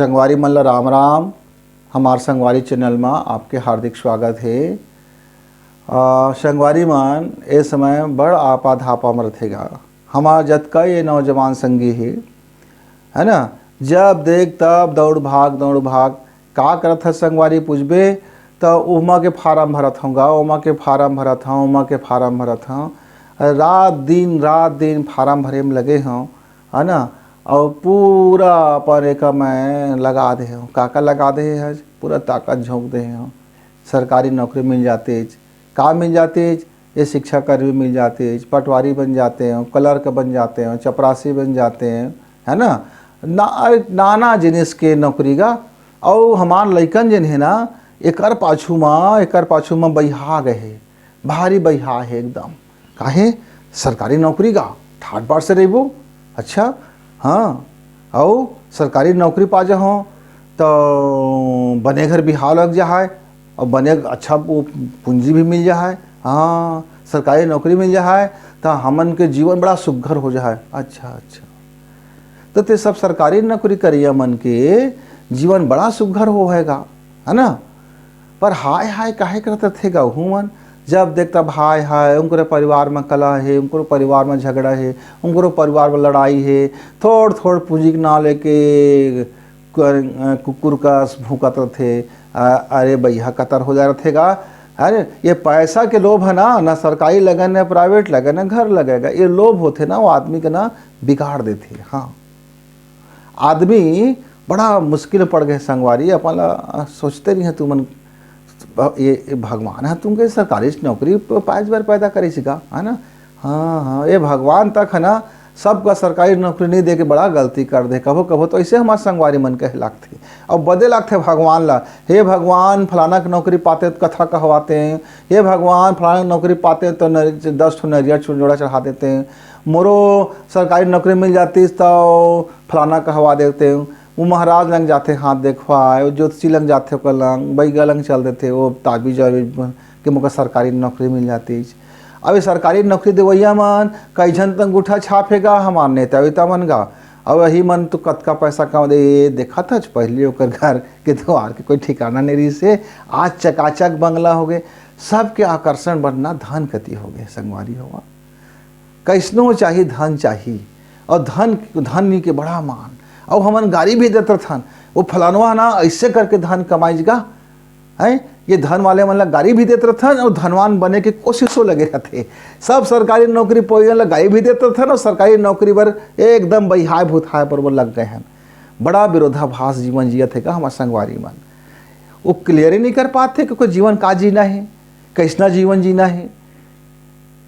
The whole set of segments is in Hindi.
संगवारी मन ला राम राम। हमार संगवारी चैनल में आपके हार्दिक स्वागत है। संगवारी मन ए समय बड़ आपा धापा में रहेगा। हमार जतका ये नौजवान संगी है ना, जब देख तब दौड़ भाग का करत है संगवारी पूछबे तो उमा के फार्म भरत हूँगा, उमा के फार्म भरत हूँ, उमा के फार्म भरत हूँ। रात दिन फार्म भरे में लगे हों, है ना। और पूरा अपन एक मैं लगा दे हूँ, का लगा दे है, पूरा ताकत झोंक दे हूँ। सरकारी नौकरी मिल जाते, काम मिल जाते, ये शिक्षा कर्मी मिल जाते, पटवारी बन जाते हैं, क्लर्क बन जाते हैं, चपरासी बन जाते हैं, है ना। नाना जिनिस के नौकरी का। और हमार लइकन जिन है ना, एकर पाछू में बहिहा गए, भारी बहिहा है एकदम। काहे? सरकारी नौकरी का ठाट बाट से रहबो। अच्छा हाँ, और सरकारी नौकरी पा जाओ तो बने घर बिहार लग जाए और बने अच्छा पूंजी भी मिल जाए। हाँ, सरकारी नौकरी मिल जाए तो हमन के जीवन बड़ा सुघर हो जाए। अच्छा तो ते सब सरकारी नौकरी करिए, मन के जीवन बड़ा सुघर होएगा, है ना। पर हाय काहे करते थे गहू मन, जब देखता हाय उनको परिवार में कला है, उनको परिवार में झगड़ा है, उनको परिवार में लड़ाई है, थोड़ पूंजी ना लेके कुकुर का भूकत थे। अरे भैया कतर हो जा रहा थेगा। अरे ये पैसा के लोभ है ना सरकारी लगन है, प्राइवेट लगन है, घर लगेगा, ये लोभ होते ना, वो आदमी के ना बिगाड़ देते। हाँ, आदमी बड़ा मुश्किल पड़ गए संगवारी। अपन सोचते नहीं है तुमन ये भगवान है तुमके सरकारी नौकरी पाँच बार पैदा करे सिका, है ना। हाँ, ये भगवान तक है ना सबका सरकारी नौकरी नहीं दे के बड़ा गलती कर दे। कभो तो ऐसे हमारे संगवारी मन कहे लागते और बदे लागते भगवान ला। हे भगवान फलाना की नौकरी पाते तो कथा कहवाते हैं, हे भगवान फलाना की नौकरी पाते तो 10 ठो नरियर जोड़ा चढ़ा देते हैं, मोरो सरकारी नौकरी मिल जाती तो फलाना कहवा देते हैं। वो महाराज लंग जाते हाथ देखवाए, वो ज्योतिषी लंग जाते ओकर लंग, बैगा लंग चल देते, वो ताबीज के मुझे सरकारी नौकरी मिल जाती। अभी सरकारी नौकरी देवैया मन कई झन तक अंगूठा छापेगा हमार नेता वेता मन गा। और वही मन तो कतका पैसा कमा दे। देखा था पहले ओकर घर के द्वार के कोई ठिकाना नहीं रही से, आज चकाचक बंगला हो गए। सबके आकर्षण बनना धन कति हो गए संगवारी हुआ। कैसनो चाहिए धन चाहिए, और धन के बड़ा मान। और हमन गाड़ी भी देते थन, वो फलानवा ना ऐसे करके धन कमाईगा है। ये धन वाले मतलब गाड़ी भी देते थे और धनवान बने की कोशिशों लगे रहते। सब सरकारी नौकरी पोइला गाड़ी भी देते थे और सरकारी नौकरी पर एकदम बहिहाय भूतहाय पर वो लग गए हैं। बड़ा विरोधाभास जीवन जिया थे का हमारे संगवारी मन। वो क्लियर ही नहीं कर पाते कि कोई जीवन का जीना है, कैसना जीवन जीना है।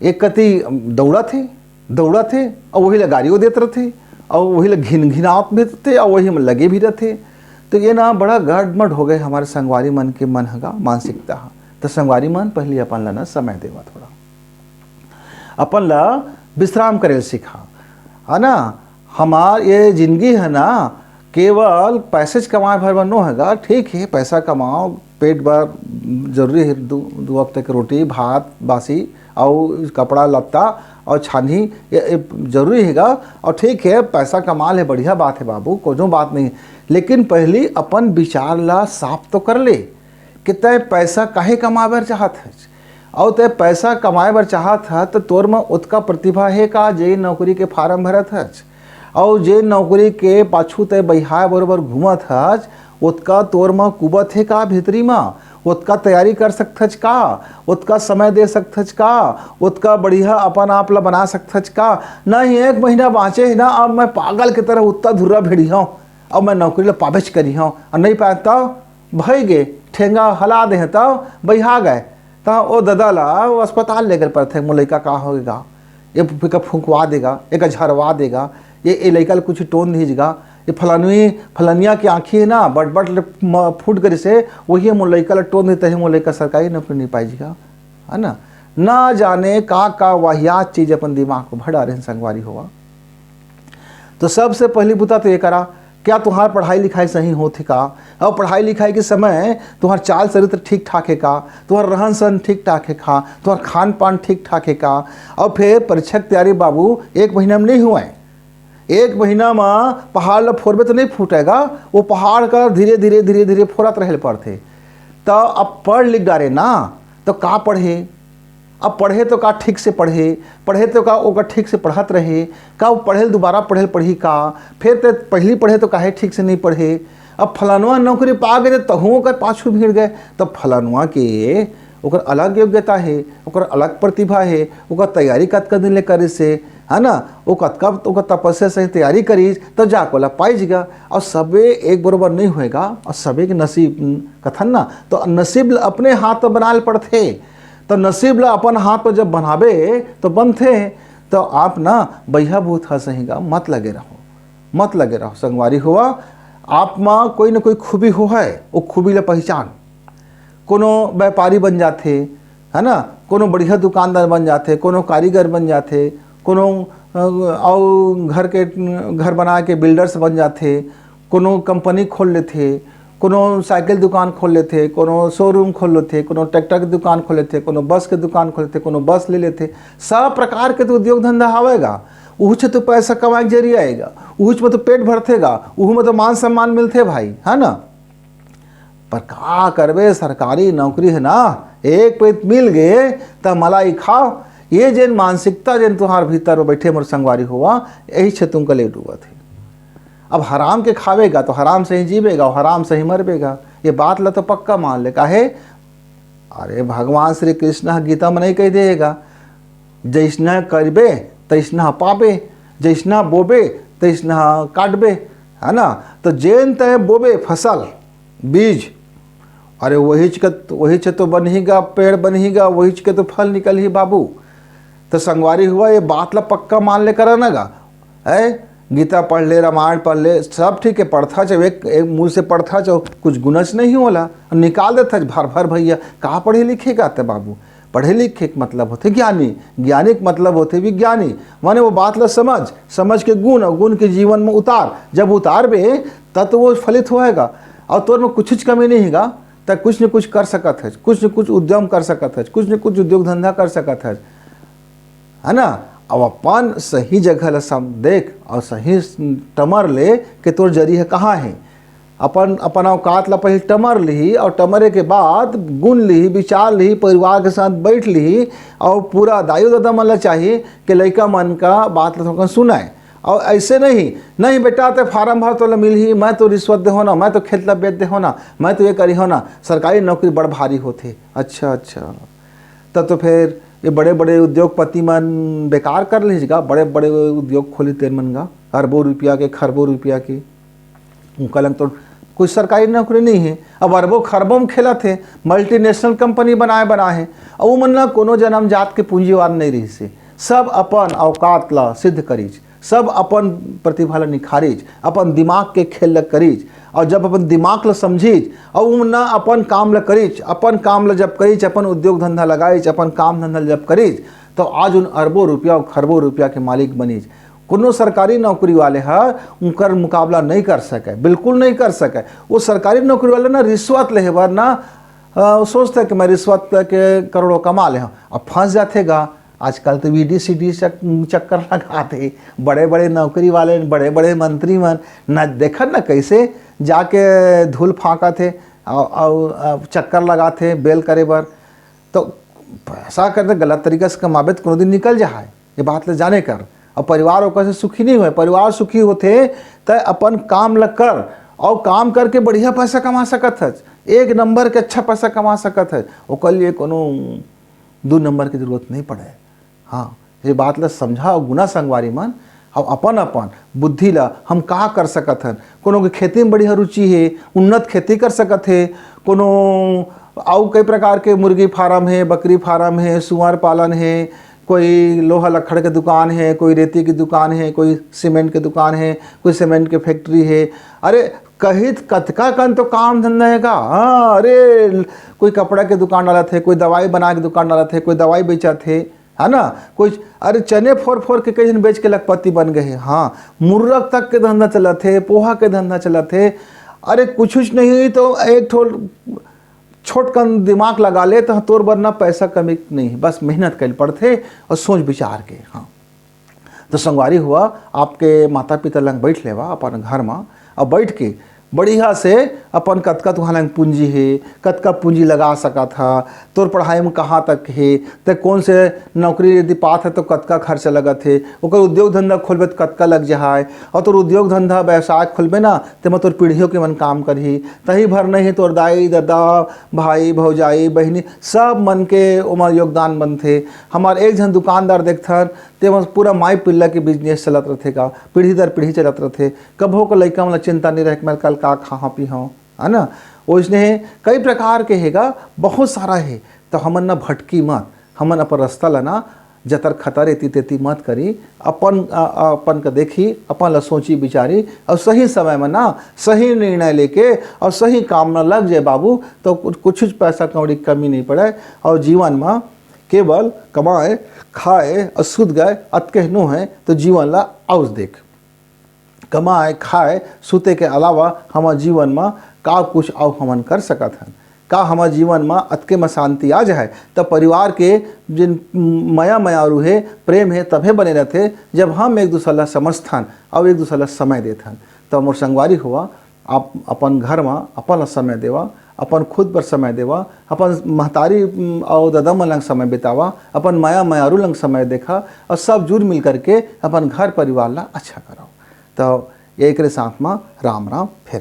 एक कति दौड़ा थे और वही गाड़ियों देते थे और वही घिनावत भी थे और वही में लगे भी रहते। तो ये ना बड़ा गड़मड़ हो गए हमारे संगवारी मन के मन हगा मानसिकता। तो संगवारी मन पहले अपन ला ना समय देवा, थोड़ा अपन ला विश्राम करे सीखा, है ना। हमार ये जिंदगी है ना केवल पैसे कमाए भर नो हैगा। ठीक है पैसा कमाओ, पेट भर जरूरी है, दो वक्त की रोटी भात बासी और कपड़ा लत्ता और छानी ये जरूरी हैगा। और ठीक है पैसा कमा ले, बढ़िया बात है बाबू, कोनो बात नहीं। लेकिन पहले अपन विचार ला साफ तो कर ले कि तय पैसा काहे कमाबर चाहत है। और तय पैसा कमाए बर चाहत है तो तोर में उतका प्रतिभा है का जे नौकरी के फार्म भरत है, और जे नौकरी के पाछू तय बहिहाय बरोबर घूमत है, उतका तोर में कुबत है का भीतरी में, उतका तैयारी कर सकथच का, उतका समय दे सकथच का, उतका बढ़िया अपन आप ला बना सकथच का। नहीं 1 महीना बाँचे है ना, अब मैं पागल की तरह उतना धुर्रा भिड़ी हूँ और मैं नौकरी ला पाबेच करी हूँ और नहीं पाता भई गे ठेंगा हला दे तब बहिहा गए तो वो दादा ला वो अस्पताल लेकर पड़ते वो लड़का का होगा, ये फूंकवा देगा, एक झरवा देगा, ये लड़का कुछ टोन दीजिएगा, ये फलानिया की आँखी है ना बट फूट कर से वही मोर लड़का ला टोन देते हैं, मोर लड़का सरकारी नौकरी नहीं पाएगा, है ना। ना जाने का वाहियात चीज़ अपन दिमाग को भरा रहे संगवारी हुआ। तो सबसे पहली बुता तो ये करा, क्या तुम्हारा पढ़ाई लिखाई सही होती का, और पढ़ाई लिखाई के समय तुम्हारा चाल चरित्र ठीक ठाक है का, तुम्हारा रहन सहन ठीक ठाक है का, तुम्हारा खान पान ठीक ठाक है का। और फिर परीक्षा की तैयारी बाबू 1 महीना में नहीं हुआ है, एक महीना में पहाड़ ला फोड़बे तो नहीं फूटेगा, वो पहाड़ का धीरे धीरे धीरे धीरे फोड़त रहे पड़ते। तो अब पढ़ लिख डारे ना, तो का पढ़े, अब पढ़े तो का ठीक से पढ़े तो का ओका ठीक से पढ़त रहे, का वो पढ़े दोबारा पढ़ी का, फिर तो पहली पढ़े तो काहे ठीक से नहीं पढ़े। अब फलानुआ नौकरी पा गए तो तहुओं का पाछू भीड़ गए, तो फलानुआ के ओकर अलग योग्यता है, ओकर अलग प्रतिभा है, ओकर तैयारी कतका दिन ले करे से, है ना, वो कतका ओकर तपस्या से तैयारी करी तो जाकोला पाइजगा। और सबे एक बरोबर नहीं होएगा, और सबे के नसीब कथन ना, तो नसीब अपने हाथ तो बनाल पड़ते, तो नसीब ला अपन हाथ पर जब बनाबे तो बनते। तो आप ना बैहा भूत हंसहीगा, मत लगे रहो संगवारी हुआ। आप में कोई ना कोई खूबी हो है, वो खूबी ला पहचान, कोनो व्यापारी बन जाते, है ना, कोनो बढ़िया दुकानदार बन जाते, कोनो कारीगर बन जाते, कोनो और घर बना के बिल्डर्स बन जाते, कोनो कंपनी खोल लेते, कोनो साइकिल दुकान खोल लेते, कोनो शोरूम खोल लेते, कोनो ट्रैक्टर की दुकान खोल लेते, कोनो बस के दुकान खोल लेते, कोनो बस ले लेते। सब प्रकार के तो उद्योग धंधा आवेगा, उह से तो पैसा कमाए के जरिए आएगा, उह में तो पेट भरतेगा, उह में तो मान सम्मान मिलते भाई, है ना। पर का करबे, सरकारी नौकरी है ना, एक पेट मिल गए तो मलाई खाओ। ये जेन मानसिकता जेन तुम्हार भीतर बैठे मोर संगवारी हुआ, यही से तुमको ले डूबा थे। अब हराम के खावेगा तो हराम से ही जीवेगा और हराम से ही मरबेगा, ये बात ला तो पक्का मान ले। काहे, अरे भगवान श्री कृष्ण गीता में नहीं कह देगा, जैसना करबे तैसना पाबे, जैसना बोबे तैसना काटबे, है ना। तो जेन तय बोबे फसल बीज, अरे वही च तो बनहीगा पेड़ बनहीगा, वही के तो फल निकल ही बाबू। तो संगवारी हुआ, ये बात ला पक्का मान ले करा नगा है। गीता पढ़ ले, रामायण पढ़ ले, सब ठीक है, पढ़ता चाहो एक मुँह से पढ़ता चाहो, कुछ गुनच नहीं होला, निकाल देता भर भैया। कहाँ पढ़े लिखेगा ते बाबू, पढ़े लिखे के मतलब होते ज्ञानी, ज्ञानी के मतलब होते विज्ञानी। माने वो बात ला समझ के गुण और गुण के जीवन में उतार, जब उतारबे तब तो वो फलित होएगा। और तोर में कुछ कमी नहीं हैगा, तब कुछ न कुछ कर सकत है, कुछ न कुछ उद्यम कर सकत है, कुछ न कुछ उद्योग धंधा कर सकत है ना। अब अपन सही जगह ला देख और सही टमर ले कि तोर जरिए कहाँ है। अपन औकात ला पहले टमर ली, और टमरे के बाद गुण ली, विचार ली, परिवार के साथ बैठ ली, और पूरा दायु दादा मन ला चाहिए कि लड़का मन का बात ला थोड़ा सुनाए। और ऐसे नहीं बेटा तो फार्म भर तो मिल ही, मैं तो रिश्वत दे हो ना, मैं तो खेत ला बेच दे हो ना, मैं तो ये करी हो ना, सरकारी नौकरी बड़ भारी होते। अच्छा तब तो फिर ये बड़े बड़े उद्योगपति मन बेकार कर लीजिएगा, बड़े बड़े उद्योग खोली तेर मन का, अरबों रुपया के खरबों रुपया के, उनका लंग तो कोई सरकारी नौकरी नहीं है। अब अरबों खरबों में खेला थे, मल्टीनेशनल कंपनी बनाए है, और वो मन कोनो जन्म जात के पूंजीवार नहीं रही से, सब अपन औकात ला सिद्ध करीज, सब अपन प्रतिभा ला निखारीज, अपन दिमाग के खेल ला करीज। और जब अपन दिमाग ला समझीज और उन अपन काम ला करीज, अपन काम ला जब करीज, अपन उद्योग धंधा लगाईज, अपन काम धंधा जब करीज, तो आज उन अरबों रुपया और खरबों रुपया के मालिक बनीज। कोनो सरकारी नौकरी वाले उनकर मुकाबला नहीं कर सके, बिल्कुल नहीं कर सके। वो सरकारी नौकरी वाले ना रिश्वत ले वरना सोचते हैं कि मैं रिश्वत के करोड़ों कमा ले, अब फंस जातेगा। आजकल तो VD-CD चक्कर लगाते बड़े बड़े नौकरी वाले, बड़े बड़े मंत्री मन न देखा ना कैसे जाके धूल फाँका थे और चक्कर लगाते बेल करे बर। तो ऐसा करते गलत तरीके से कमाबे तो कोनो दिन निकल जाए, ये बात ले जाने कर। और परिवार ओकर से सुखी नहीं हुए, परिवार सुखी होते तो अपन काम लग कर और काम करके बढ़िया पैसा कमा सकत है, एक नंबर के अच्छा पैसा कमा सकत है, ओकर लिए कोनो 2 नंबर की जरूरत नहीं पड़े। हाँ, ये बात ला समझा और गुना संगवारी मन, और अपन बुद्धि ला हम का कर सकत हन। कोनो के खेती में बढ़िया रुचि है, उन्नत खेती कर सकत है, कोनो और कई प्रकार के मुर्गी फार्म है, बकरी फार्म है, सुअर पालन है, कोई लोहा लक्कड़ के दुकान है, कोई रेती की दुकान है, कोई सीमेंट की दुकान है, कोई सीमेंट की फैक्ट्री है। अरे कहित कतका कन तो काम धंधा हैगा। हाँ, अरे कोई कपड़ा के दुकान डाला थे, कोई दवाई बना के दुकान डाला थे, कोई दवाई बेचा थे, है ना, कोई अरे चने फोड़ के कई जन बेच के लखपति बन गए। हाँ, मुर्रक तक के धंधा चला थे, पोहा के धंधा चला थे। अरे कुछ नहीं तो एक थोड़ छोट कन दिमाग लगा ले तो तोर बर ना पैसा कमी नहीं, बस मेहनत कर पड़ते और सोच विचार के। हाँ, तो संगवारी हुआ आपके माता पिता लंग बैठ लेवा अपन घर में, और बैठ के बढ़िया से अपन कतका तुहाँ लंग पूंजी है, कतका पूंजी लगा सका था, तोर पढ़ाई में कहाँ तक है, तो कौन से नौकरी यदि पात है तो कतका खर्चा लगत है, ओकर उद्योग धंधा खोलबे तो कतका लग जाए, और तोर उद्योग धंधा व्यवसाय खोलबे ना तो मैं तोर पीढ़ियों के मन काम करही, तही भर नहीं तोर दाई दादा भाई भौजाई बहनी सब मन के उमर योगदान बनते। हमार एक जन दुकानदार देखथन ते पूरा माई पिल्ला के बिजनेस चलत रहते का, पीढ़ी दर पीढ़ी चलत रहते, कभो को लइका मन चिंता नहीं रहे मैं कल का खा पी हों, है ना। उसने कई प्रकार के हैगा, बहुत सारा है, तो हमन ना भटकी मत, हमन अपन रास्ता लाना जतर खतर एती तेती मत करी, अपन का देखी, अपन ला सोची विचारी, और सही समय में ना सही निर्णय लेके और सही काम में लग जाए बाबू, तो कुछ पैसा कौड़ी कमी नहीं पड़े, और जीवन में केवल कमाए खाए और सुध गए अतकहनो है तो जीवन ला आउस देख, कमाए खाए सुते के अलावा हमारे जीवन में का कुछ और हमन कर सकत हन, का हमारे जीवन में अतके में शांति आ जाए, तब परिवार के जिन माया मायारू है प्रेम है तभे बने रहते जब हम एक दूसरे ला समझथन और एक दूसरे ला समय देथन। तो मोर संगवारी हुआ, आप अपन घर में अपन ला समय देवा, अपन खुद पर समय देवा, अपन महतारी और दादा मन लंग समय बितावा, अपन माया मायारू लंग समय देखा, और सब जुड़ मिल करके अपन घर परिवार ला अच्छा कराओ। तो एक साथ में राम राम फिर।